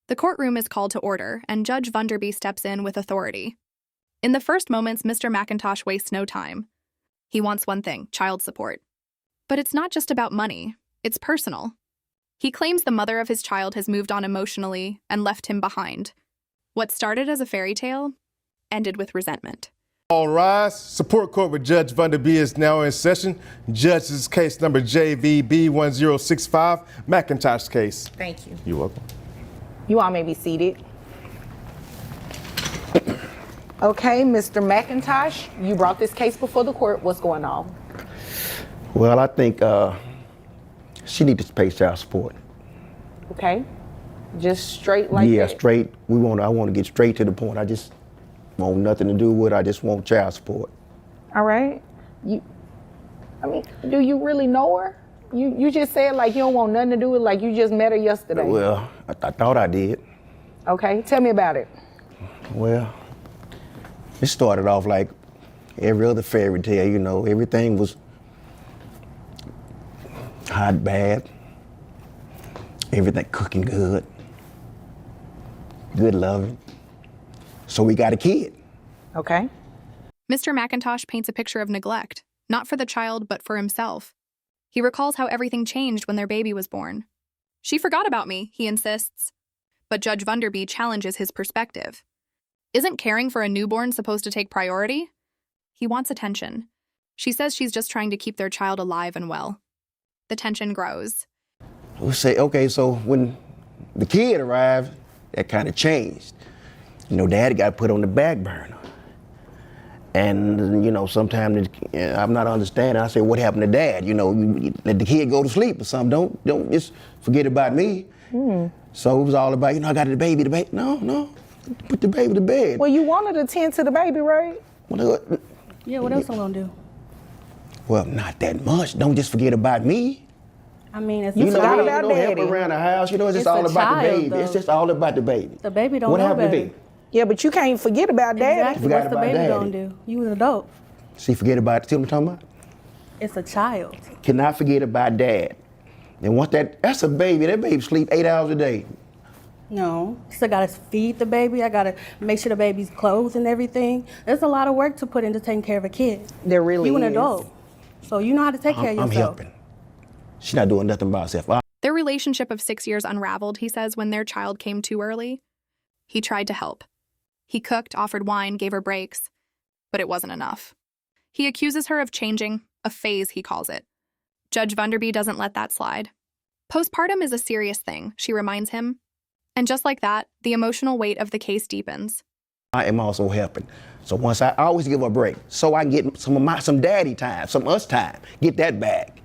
The courtroom is called to order, and Judge Vunderby steps in with authority. In the first moments, Mr. McIntosh wastes no time. He wants one thing: child support. But it's not just about money, it's personal. He claims the mother of his child has moved on emotionally and left him behind. What started as a fairy tale ended with resentment. All rise. Support court with Judge Vunderby is now in session. Judge, this is case number JVB1065, McIntosh case. Thank you. You're welcome. You all may be seated. Okay, Mr. McIntosh, you brought this case before the court. What's going on? Well, I think she needs to pay child support. Okay, just straight like that? Yeah, straight. I want to get straight to the point. I just want nothing to do with it. I just want child support. All right. Do you really know her? You just said like you don't want nothing to do with it, like you just met her yesterday. Well, I thought I did. Okay, tell me about it. Well, it started off like every other fairy tale, you know. Everything was hot, bad. Everything cooking good. Good loving. So we got a kid. Okay. Mr. McIntosh paints a picture of neglect, not for the child, but for himself. He recalls how everything changed when their baby was born. She forgot about me, he insists. But Judge Vunderby challenges his perspective. Isn't caring for a newborn supposed to take priority? He wants attention. She says she's just trying to keep their child alive and well. The tension grows. We'll say, okay, so when the kid arrived, that kind of changed. You know, Daddy got put on the back burner. And, you know, sometimes I'm not understanding. I say, what happened to Dad? You know, you let the kid go to sleep or something. Don't just forget about me. So it was all about, you know, I got the baby. No, put the baby to bed. Well, you wanted to tend to the baby, right? Yeah, what else I'm gonna do? Well, not that much. Don't just forget about me. I mean, it's You forgot about help Daddy. around the house. You know, it's just It's all a about the child, baby. though. It's just all about the baby. The baby don't what know happened better. to baby? Yeah, but you can't forget about Daddy. Exactly. Forgot What's the about baby Daddy. gonna do? You an adult. See, forget about it. See what I'm talking about? It's a child. Cannot forget about Dad. And once that's a baby. That baby sleep 8 hours a day. No, still gotta feed the baby. I gotta make sure the baby's clothed and everything. There's a lot of work to put into taking care of a kid. There really You an is. adult, so you know how to take care of I'm yourself. helping. She's not doing nothing by herself. Their relationship of 6 years unraveled, he says, when their child came too early. He tried to help. He cooked, offered wine, gave her breaks. But it wasn't enough. He accuses her of changing, a phase, he calls it. Judge Vunderby doesn't let that slide. Postpartum is a serious thing, she reminds him. And just like that, the emotional weight of the case deepens. I am also helping. So once I always give her a break, so I can get some daddy time, some us time, get that back.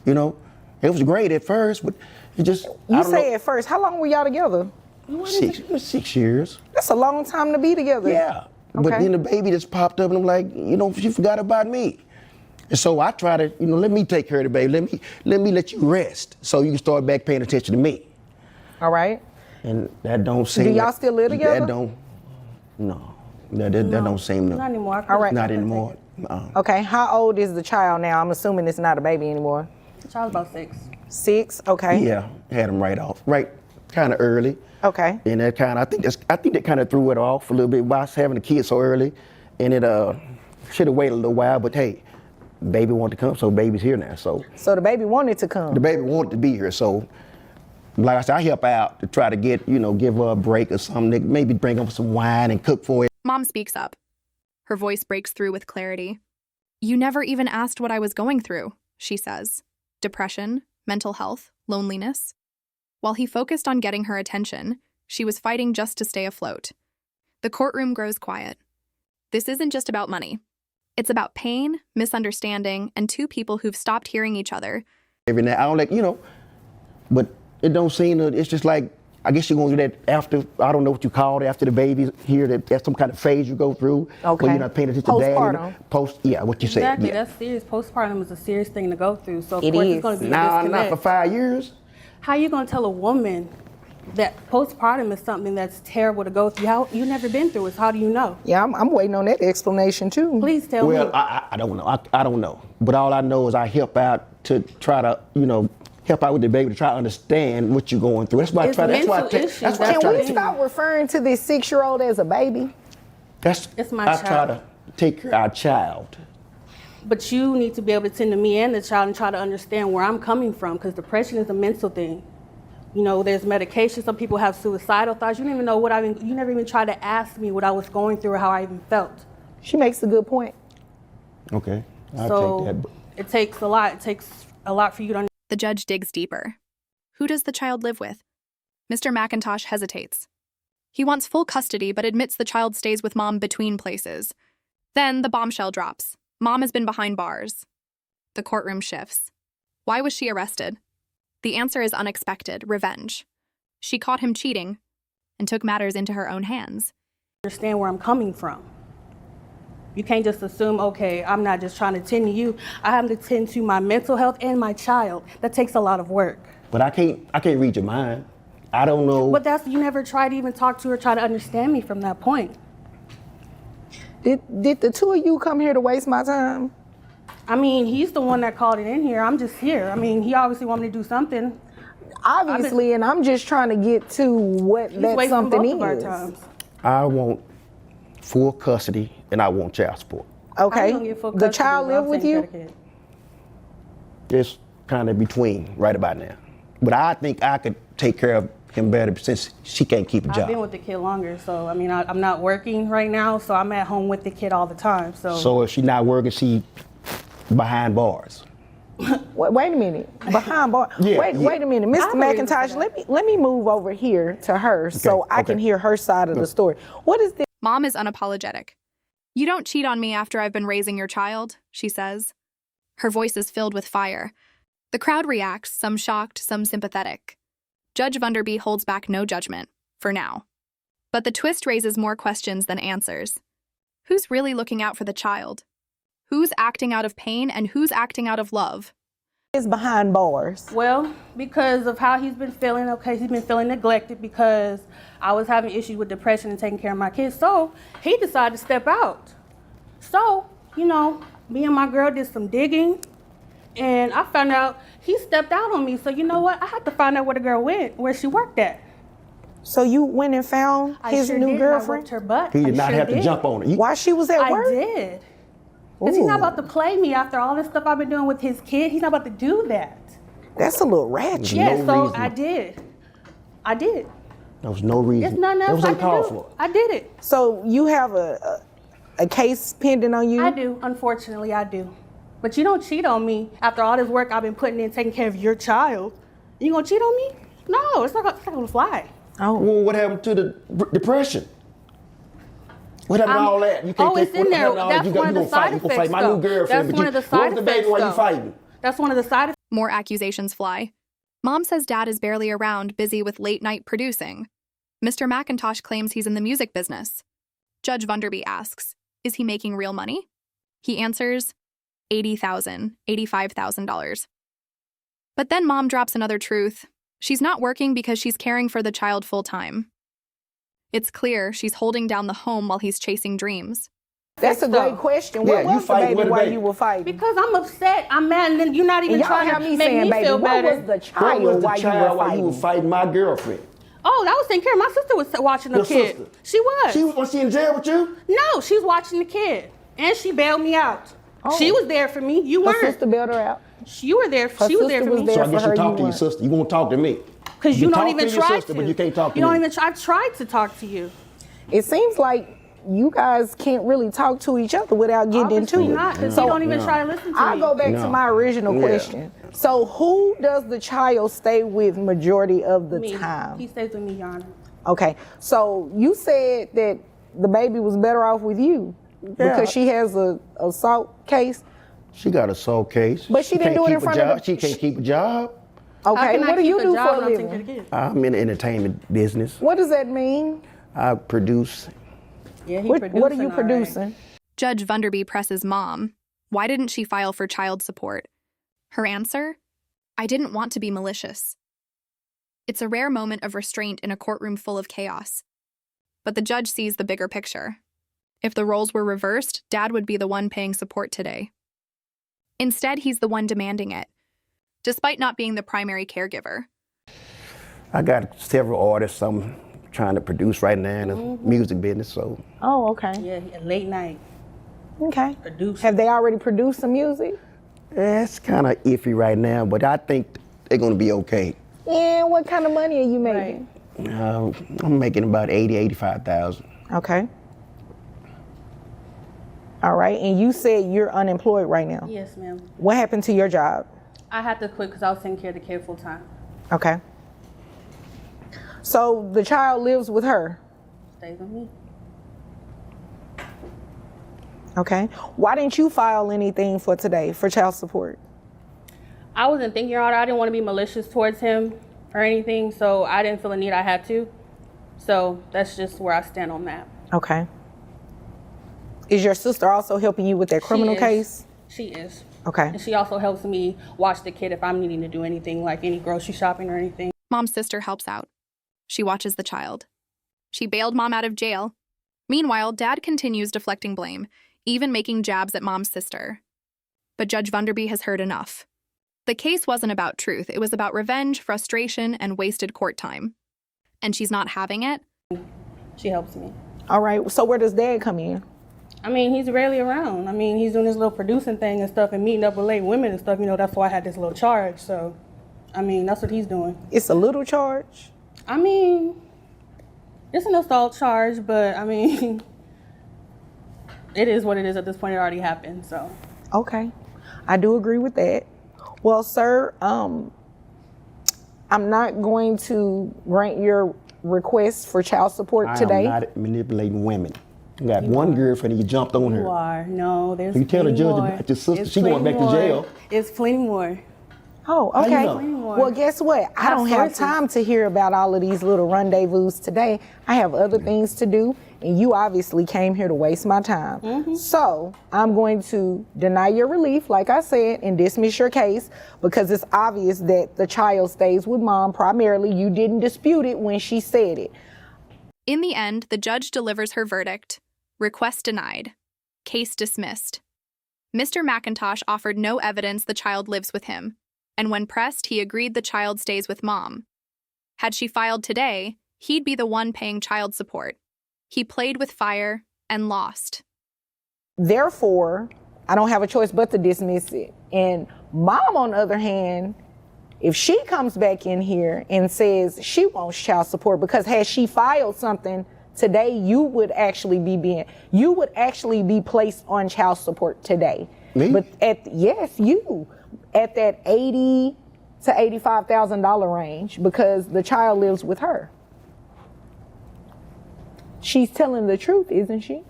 You know, it was great at first, but it just, You say at first, how long were y'all together? 6 years. That's a long time to be together. Yeah. But Okay. then the baby just popped up and I'm like, you know, she forgot about me. And so I try to, you know, let me take care of the baby. Let me let you rest so you can start back paying attention to me. All right. And that don't seem. Do y'all still live together? That don't. No. That don't seem to. Not anymore. All right. Not anymore. No. Okay, how old is the child now? I'm assuming it's not a baby anymore. The child's about 6. 6, okay. Yeah, had him right off, right, kind of early. Okay. And that kind of, I think that kind of threw it off a little bit by us having a kid so early, and it should have waited a little while. But hey, baby wanted to come, so baby's here now. So So the baby wanted to come. the baby wanted to be here. So, like I said, I help out to try to get, you know, give her a break or something. Maybe bring up some wine and cook for her. Mom speaks up. Her voice breaks through with clarity. You never even asked what I was going through, she says. Depression, mental health, loneliness. While he focused on getting her attention, she was fighting just to stay afloat. The courtroom grows quiet. This isn't just about money. It's about pain, misunderstanding, and two people who've stopped hearing each other. Every now, I don't like, you know, but it don't seem to, it's just like, I guess you're going to do that after, I don't know what you call it, after the baby's here, that's some kind of phase you go through. Okay. Where you're not paying attention to dad. Postpartum. Yeah, what you said. Exactly. Yeah. That's serious. Postpartum is a serious thing to go through. So of It course is. it's going to be a Nah, disconnect. not for 5 years. How you going to tell a woman that postpartum is something that's terrible to go through? How you never been through it? So how do you know? Yeah, I'm waiting on that explanation too. Please tell Well, me. I don't know. I don't know. But all I know is I help out to try to, you know, help out with the baby to try to understand what you're going through. That's why I try. That's why I take. That's why I Can try we to. stop referring to this 6-year-old as a baby? It's my I try child. to take care of our child. But you need to be able to tend to me and the child and try to understand where I'm coming from, because depression is a mental thing. You know, there's medication. Some people have suicidal thoughts. You don't even know you never even tried to ask me what I was going through or how I even felt. She makes a good point. Okay, I'll So take that. it takes a lot. It takes a lot for you to understand. The judge digs deeper. Who does the child live with? Mr. McIntosh hesitates. He wants full custody, but admits the child stays with mom between places. Then the bombshell drops. Mom has been behind bars. The courtroom shifts. Why was she arrested? The answer is unexpected: revenge. She caught him cheating and took matters into her own hands. Understand where I'm coming from. You can't just assume, okay, I'm not just trying to tend to you. I have to tend to my mental health and my child. That takes a lot of work. But I can't read your mind. I don't know. But you never tried to even talk to her, try to understand me from that point. Did the two of you come here to waste my time? I mean, he's the one that called it in here. I'm just here. I mean, he obviously wanted me to do something. Obviously, and I'm just trying to get to what He's that wasting something both of our is. times. I want full custody and I want child support. Okay, I don't get full the custody, child but I'm live with taking you? care of the kid. It's kind of between right about now. But I think I could take care of him better since she can't keep a I've been job. with the kid longer, so I mean, I'm not working right now, so I'm at home with the kid all the time. So if she's not working, she behind bars. Wait a minute. Behind bar. Yeah, wait a minute, Mr. I believe McIntosh. that. Let me move over here to her so I can okay. hear her side of the story. What is this? Mom is unapologetic. You don't cheat on me after I've been raising your child, she says. Her voice is filled with fire. The crowd reacts, some shocked, some sympathetic. Judge Vunderby holds back no judgment, for now. But the twist raises more questions than answers. Who's really looking out for the child? Who's acting out of pain and who's acting out of love? Is behind bars. Well, because of how he's been feeling, okay, he's been feeling neglected because I was having issues with depression and taking care of my kids. So he decided to step out. So, you know, me and my girl did some digging and I found out he stepped out on me. So you know what? I had to find out where the girl went, where she worked at. So you went and found his sure new did. I girlfriend? worked her butt. He did I not sure have to did. jump on it. While she was at work? I did. Because he's not Ooh. about to play me after all this stuff I've been doing with his kid. He's not about to do that. That's a little ratchet. Yeah, No so reason. I did. I did. There was no reason. There's nothing That else was I can uncalled do. for. I did it. So you have a case pending on you? I do. Unfortunately, I do. But you don't cheat on me after all this work I've been putting in taking care of your child. You gonna cheat on me? No, it's not gonna fly. Oh. Well, what happened to the depression? What happened to all that? You Oh, it's in there. what happened to all That's that? one of the side You gonna effects. fight my new though. girlfriend. That's but one you, of the what side was the effects. baby while you though. fighting? That's one of the side effects. More accusations fly. Mom says Dad is barely around, busy with late-night producing. Mr. McIntosh claims he's in the music business. Judge Vunderby asks, is he making real money? He answers, $80,000, $85,000. But then Mom drops another truth. She's not working because she's caring for the child full-time. It's clear she's holding down the home while he's chasing dreams. That's a great question. Where Yeah, you was the fighting baby with the while baby. you were fighting? Because I'm upset. I'm mad, and then you're not even And y'all trying have to me make saying, me baby, feel where better. was the What child was the while you child were while fighting? you were fighting my girlfriend? Oh, that was taken care of. My sister was watching the Your kid. sister? She was. Was she in jail with you? No, she was watching the kid, and she bailed me out. Oh. She was there for me. You Her weren't. sister bailed her out. You were there. Her She was there sister for was me. there. So I guess for her, you talk you to your weren't. sister. You won't talk to me. Because you don't talk even to your try sister, to. but you can't talk to You don't me. even try. I tried to talk to you. It seems like you guys can't really talk to each other without getting Obviously into not, it. because you don't even try to listen to I'll me. go back to No. my original Yeah. question. So who does the child stay with majority of the Me. time? He stays with me, Your Honor. Okay, so you said that the baby was better off with you because she has a assault case. She got a soul case. But she didn't can't do it in keep a front of job. the- She can't keep a job. How Okay, can I what do keep you a do job for a when I'm taking care living? of the kid? I'm in the entertainment business. What does that mean? I produce. Yeah, he What are you producing, all right. producing? Judge Vunderby presses Mom. Why didn't she file for child support? Her answer? I didn't want to be malicious. It's a rare moment of restraint in a courtroom full of chaos. But the judge sees the bigger picture. If the roles were reversed, Dad would be the one paying support today. Instead, he's the one demanding it. despite not being the primary caregiver. I got several artists I'm trying to produce right now in the music business, so. Oh, okay. Yeah, late night. Okay. Producer. Have they already produced some music? It's kind of iffy right now, but I think they're gonna be okay. And what kind of money are you making? I'm making about 85,000. Okay. All right, and you said you're unemployed right now. Yes, ma'am. What happened to your job? I had to quit because I was taking care of the kid full time. Okay. So the child lives with her? Stays with me. Okay. Why didn't you file anything for today for child support? I wasn't thinking about it. I didn't want to be malicious towards him or anything, so I didn't feel a need I had to. So that's just where I stand on that. Okay. Is your sister also helping you with that criminal case? She is. Okay. And she also helps me watch the kid if I'm needing to do anything, like any grocery shopping or anything. Mom's sister helps out. She watches the child. She bailed Mom out of jail. Meanwhile, Dad continues deflecting blame, even making jabs at Mom's sister. But Judge Vanderby has heard enough. The case wasn't about truth. It was about revenge, frustration, and wasted court time. And she's not having it. She helps me. All right. So where does Dad come in? I mean, he's rarely around. I mean, he's doing this little producing thing and stuff and meeting up with late women and stuff. You know, that's why I had this little charge. So, I mean, that's what he's doing. It's a little charge? I mean, it's an assault charge, but I mean, it is what it is at this point. It already happened, so. Okay. I do agree with that. Well, sir, I'm not going to grant your request for child support today. I am not manipulating women. I got one girlfriend, you jumped on her. You are. No, there's You tell the plenty judge more. about your sister, It's she going back to plenty jail. more. It's plenty more. Oh, How you okay. know? Well, guess what? I Have don't have sources. time to hear about all of these little rendezvous today. I have other things to do, and you obviously came here to waste my time. So I'm going to deny your relief, like I said, and dismiss your case because it's obvious that the child stays with Mom primarily. You didn't dispute it when she said it. In the end, the judge delivers her verdict. Request denied. Case dismissed. Mr. McIntosh offered no evidence the child lives with him, and when pressed, he agreed the child stays with Mom. Had she filed today, he'd be the one paying child support. He played with fire and lost. Therefore, I don't have a choice but to dismiss it. And Mom, on the other hand, if she comes back in here and says she wants child support, because had she filed something today, you would actually be placed on child support today. Me? But yes, you at that $80,000 to $85,000 range because the child lives with her. She's telling the truth, isn't she?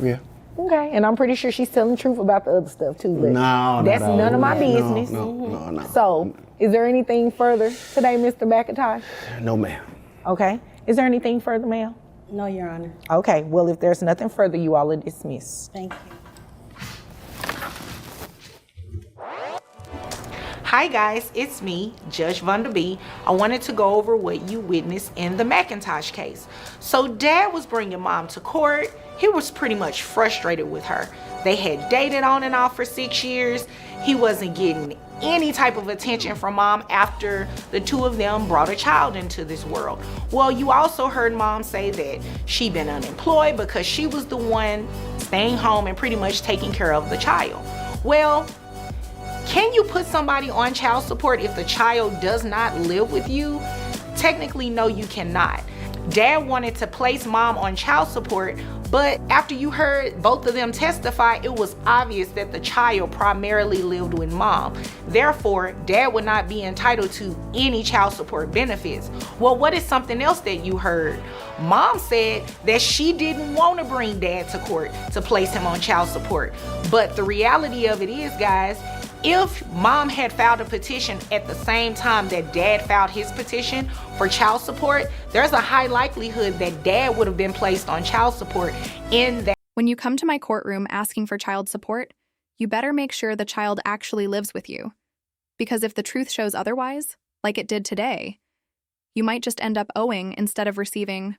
Yeah. Okay, and I'm pretty sure she's telling the truth about the other stuff too. But No, that's not all none of my that. business. No. So, is there anything further today, Mr. McIntosh? No, ma'am. Okay. Is there anything further, ma'am? No, Your Honor. Okay. Well, if there's nothing further, you all are dismissed. Thank you. Hi guys, it's me, Judge Vanderby. I wanted to go over what you witnessed in the McIntosh case. So Dad was bringing Mom to court. He was pretty much frustrated with her. They had dated on and off for 6 years. He wasn't getting any type of attention from Mom after the two of them brought a child into this world. Well, you also heard Mom say that she'd been unemployed because she was the one staying home and pretty much taking care of the child. Well, can you put somebody on child support if the child does not live with you? Technically, no, you cannot. Dad wanted to place Mom on child support, but after you heard both of them testify, it was obvious that the child primarily lived with Mom. Therefore, Dad would not be entitled to any child support benefits. Well, what is something else that you heard? Mom said that she didn't want to bring Dad to court to place him on child support. But the reality of it is, guys, if Mom had filed a petition at the same time that Dad filed his petition for child support, there's a high likelihood that Dad would have been placed on child support in that. When you come to my courtroom asking for child support, you better make sure the child actually lives with you. Because if the truth shows otherwise, like it did today, you might just end up owing instead of receiving